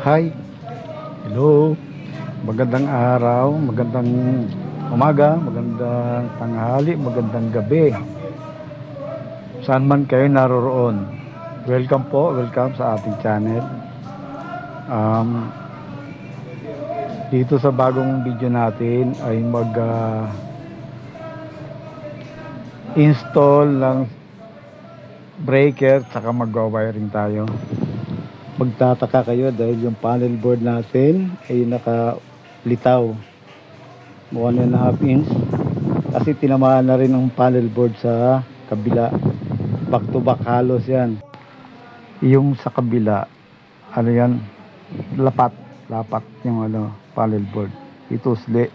Hi, hello, magandang araw, magandang umaga, magandang tanghali, magandang gabi. Saan man kayo naroroon, welcome po, welcome sa ating channel. Dito sa bagong video natin ay install ng breaker saka magwa-wiring tayo. Magtataka kayo dahil yung panel board natin ay nakalitaw 1.5 inch kasi tinamaan na rin ang panel board sa kabila, back to back halos yan. Yung sa kabila ano yan, lapat yung panel board, ito usli,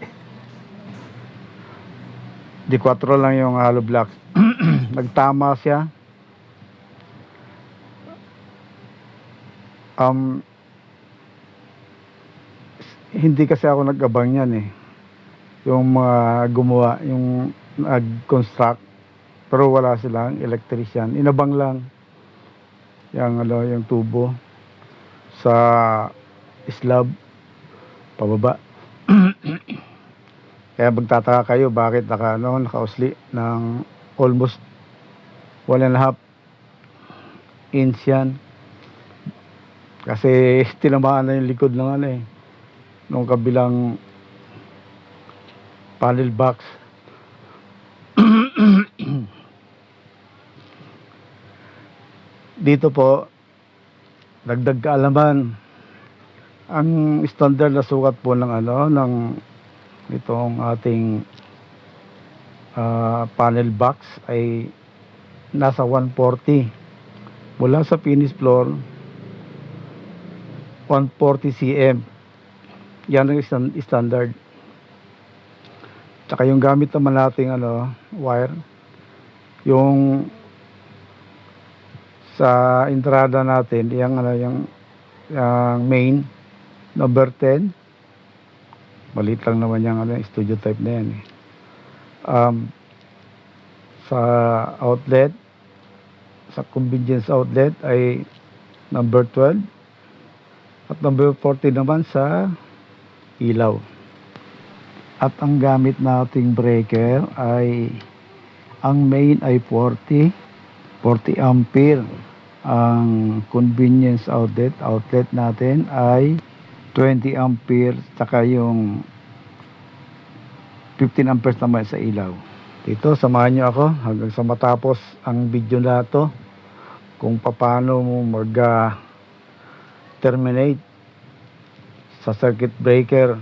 D4 lang yung hollow blocks. Nagtama siya. Hindi kasi ako nag-abang yan yung mga gumawa, yung nag-construct, pero wala silang electrician, inabang lang yung tubo sa slab pababa. Kaya magtataka kayo bakit nakausli ng almost 1.5 inch yan, kasi tinamaan na yung likod ng nung kabilang panel box. Dito po dagdag kaalaman, ang standard na sukat po ng itong ating panel box ay nasa 140 mula sa finish floor. 140 cm yan ang standard. Tsaka yung gamit naman nating wire, yung sa entrada natin, yung main number 10, maliit lang naman yung studio type na yan sa outlet, sa convenience outlet ay number 12, at number 40 naman sa ilaw. At ang gamit nating breaker ay, ang main ay 40 ampere. Ang convenience outlet natin ay 20 ampere, saka yung 15 amperes naman sa ilaw. Dito, samahan nyo ako hanggang sa matapos ang video na to kung paano mo terminate sa circuit breaker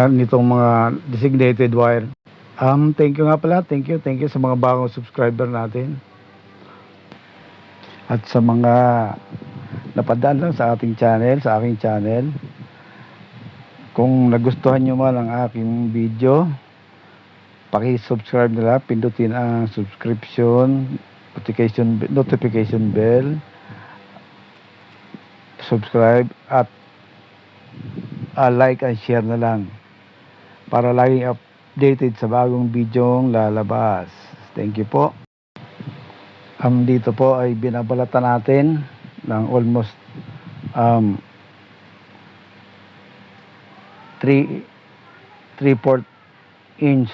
nitong mga designated wire. Thank you nga pala, thank you sa mga bagong subscriber natin at sa mga napadaan lang sa ating channel, sa aking channel. Kung nagustuhan nyo man ang aking video, paki-subscribe nila, pindutin ang subscription, notification bell, subscribe at like and share na lang para laging updated sa bagong videong lalabas. Thank you po. Dito po ay binabalatan natin ng almost 3/4 inch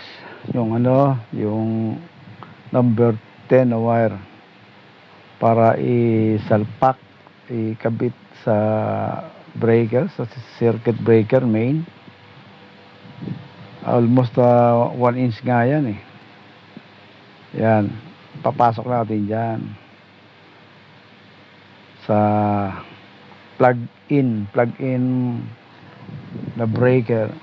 yung number 10 na wire para isalpak, ikabit sa breaker, sa circuit breaker main. Almost 1 inch nga yan yan, papasok natin dyan sa plug-in na breaker.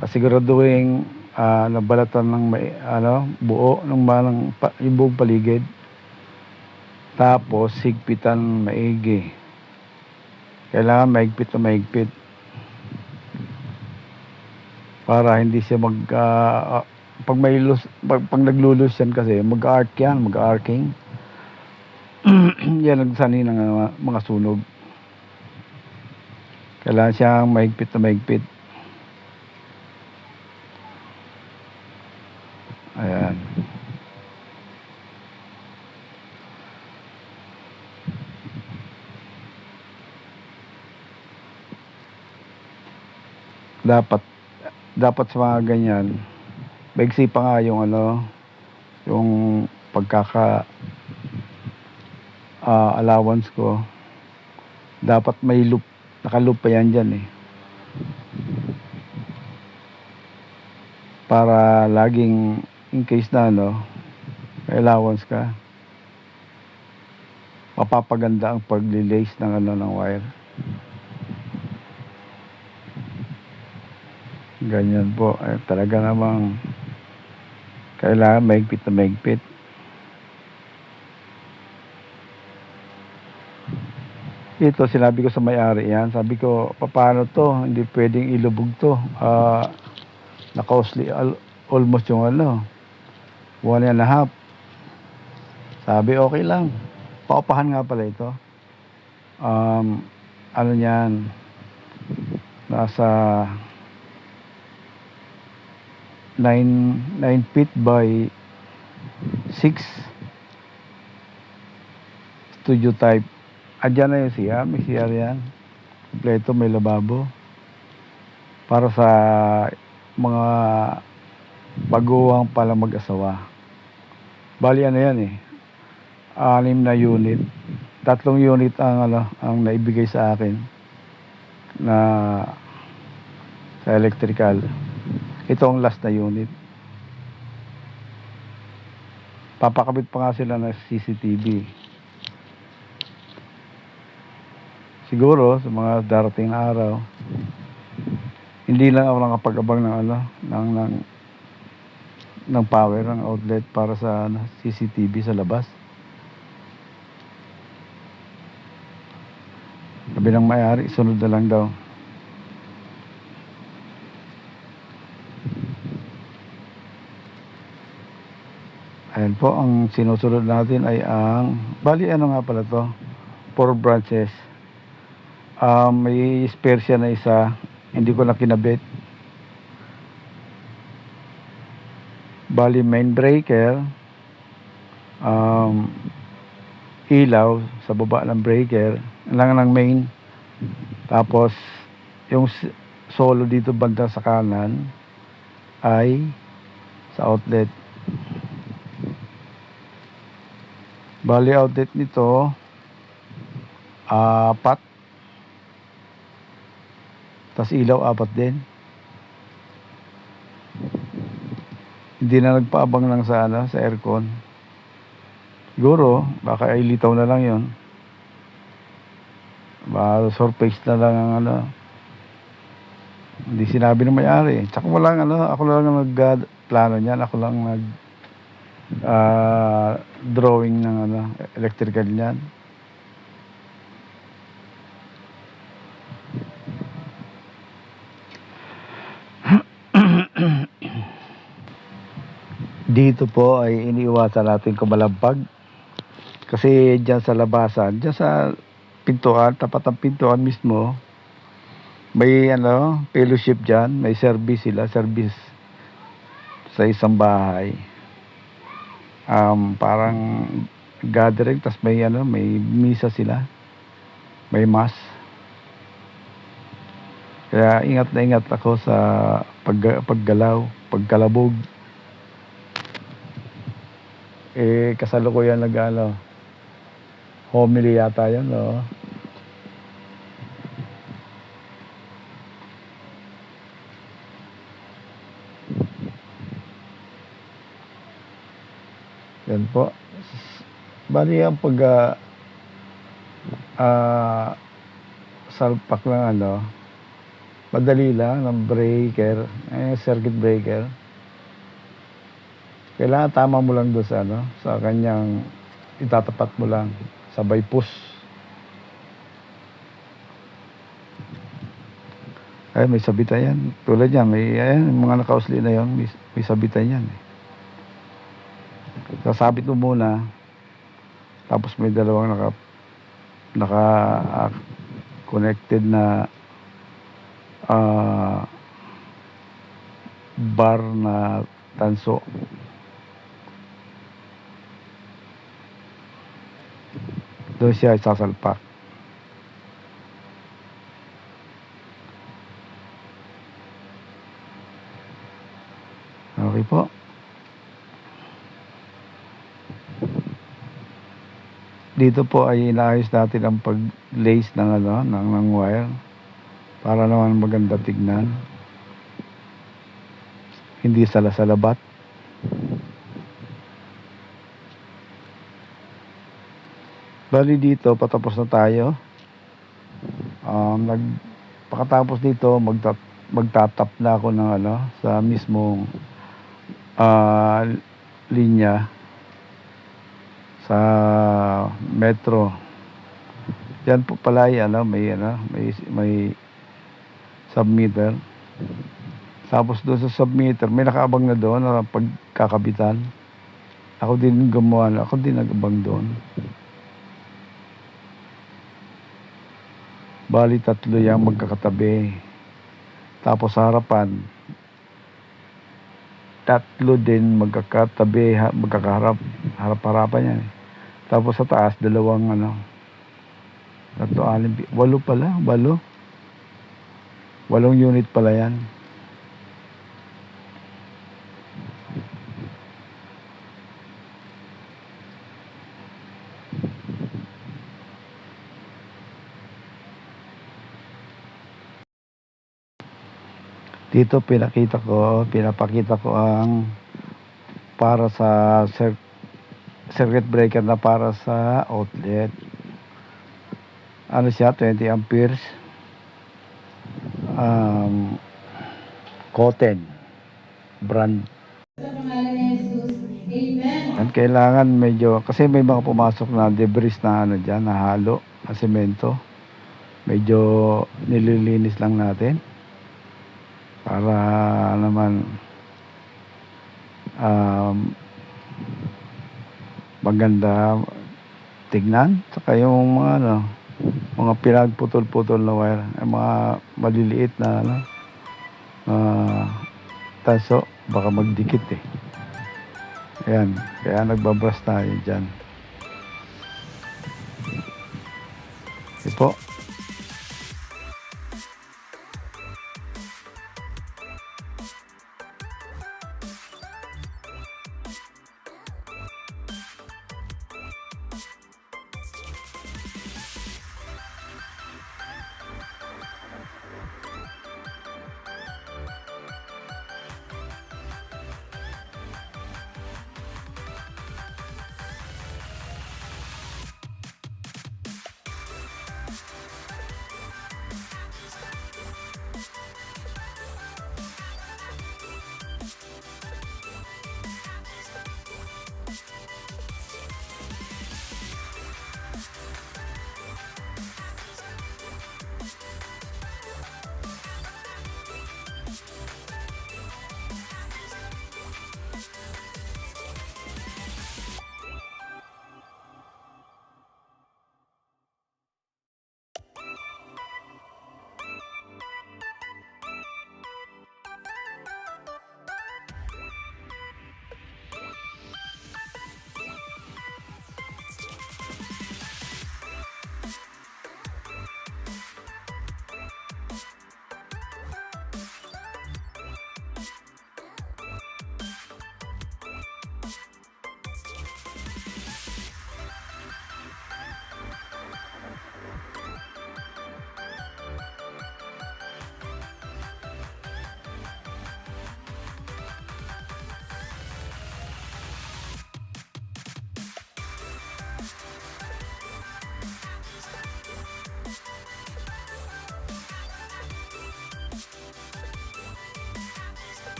Pasiguraduhin nabalatan ng buo yung buong paligid, tapos higpitan maigi. Kailangan maigpit na maigpit para hindi siya pag naglulus yan, kasi mag-arcing yan ang sanhi ng mga sunog. Kailangan siyang maigpit na maigpit. Ayan. dapat dapat sa mga ganyan maigsi pa nga yung yung pagkaka allowance ko. Dapat may loop, naka-loop pa yan dyan eh, para laging in case na may allowance ka, mapapaganda ang pag-lace ng wire. Ganyan po, talaga namang kailangan maigpit na maigpit. Ito sinabi ko sa may-ari yan, sabi ko paano to, hindi pwedeng ilubog to, na-costly almost yung 1.5. Sabi okay lang, paupahan nga pala ito. Ano yan, nasa 9 feet by 6 studio type. Adyan na yung siya, may CR yan, kompleto, may lababo, para sa mga baguhang pala mag-asawa. Bali ano yan eh, 6 na unit, 3 unit ang naibigay sa akin na sa electrical. Ito ang last na unit. Papakabit pa nga sila ng CCTV. Siguro sa mga darating na araw, hindi lang ako nakapag-abang ng power, ng outlet para sa CCTV sa labas. Sabi ng may-ari, sunod na lang daw. Ayan po, ang sinusunod natin ay bali nga pala to, 4 branches. May spare siya na isa, hindi ko na kinabit. Bali main breaker, ilaw sa baba ng breaker lang ng main, tapos yung solo dito banda sa kanan ay sa outlet. Bali outlet nito 4, tas ilaw 4 din. Hindi na nagpaabang lang sa sa aircon. Siguro baka ay litaw na lang yon, baka surface na lang ang hindi sinabi ng may-ari. Tsaka walang ako lang nagplano niyan, ako lang nag drawing ng electrical niyan. Dito po ay iniiwasan natin kumalampag, kasi dyan sa labasan, dyan sa pintuan, tapat ng pintuan mismo, may fellowship dyan, may service sila, service sa isang bahay. Parang gathering, tas may may misa sila, may mass. Kaya ingat na ingat ako sa paggalaw, pagkalabog. Kasalukuyan homily yata yan, no? Yan po. Bali ang salpak lang madali lang ng breaker, circuit breaker. Kailangan tama mo lang doon sa kanyang itatapat mo lang, sabay push. Ay, may sabitan yan. Tulad yan, may mga nakausli na yan, may sabitan yan. Sasabit mo muna, tapos may dalawang naka connected na bar na tanso. Doon siya sasalpak. Okay po. Dito po ay inaayos natin ang pag-lace ng ng wire para naman maganda tignan. Hindi salasalabat. Bali dito patapos na tayo. Pagkatapos dito magtatap na ako ng sa mismong linya sa metro. Yan po pala ay may submeter. Tapos doon sa submeter may nakaabang na doon na pagkakabitan. Ako din nagabang doon. Bali 3 yang magkakatabi. Tapos sa harapan 3 din magkakatabi, magkakaharap, harap-harapan yan. Tapos sa taas 2 8 pala, 8 unit pala yan. Dito pinapakita ko ang para sa circuit breaker na para sa outlet. Ano siya, 20 amperes. Cotton brand. Sa pangalan ni Jesus. Amen. At kailangan medyo, kasi may mga pumasok na debris na dyan, na halo, na semento. Medyo nililinis lang natin. Para naman maganda tignan. Saka yung mga pinagputol-putol na wire, mga maliliit na taso, baka magdikit Ayan, kaya nagbabras tayo dyan. Ito po.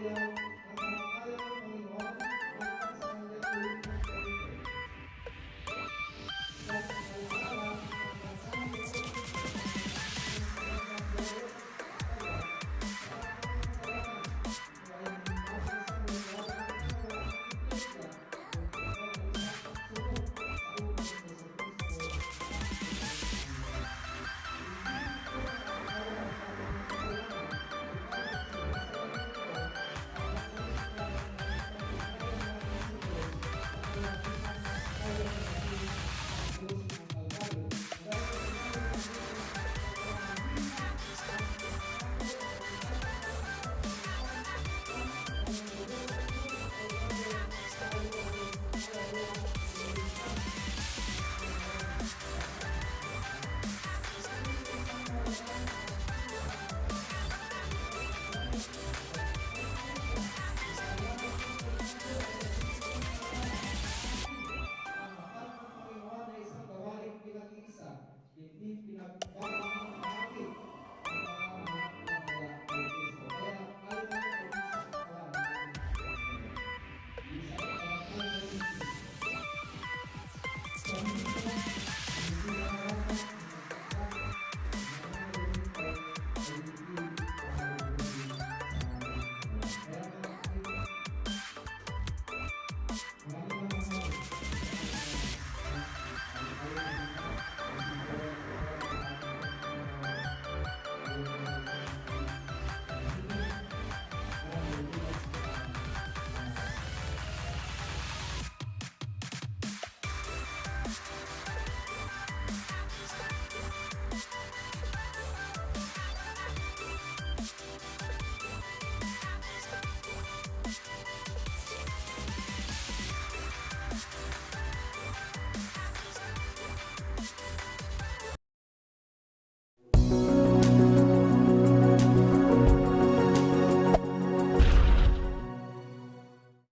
tayo.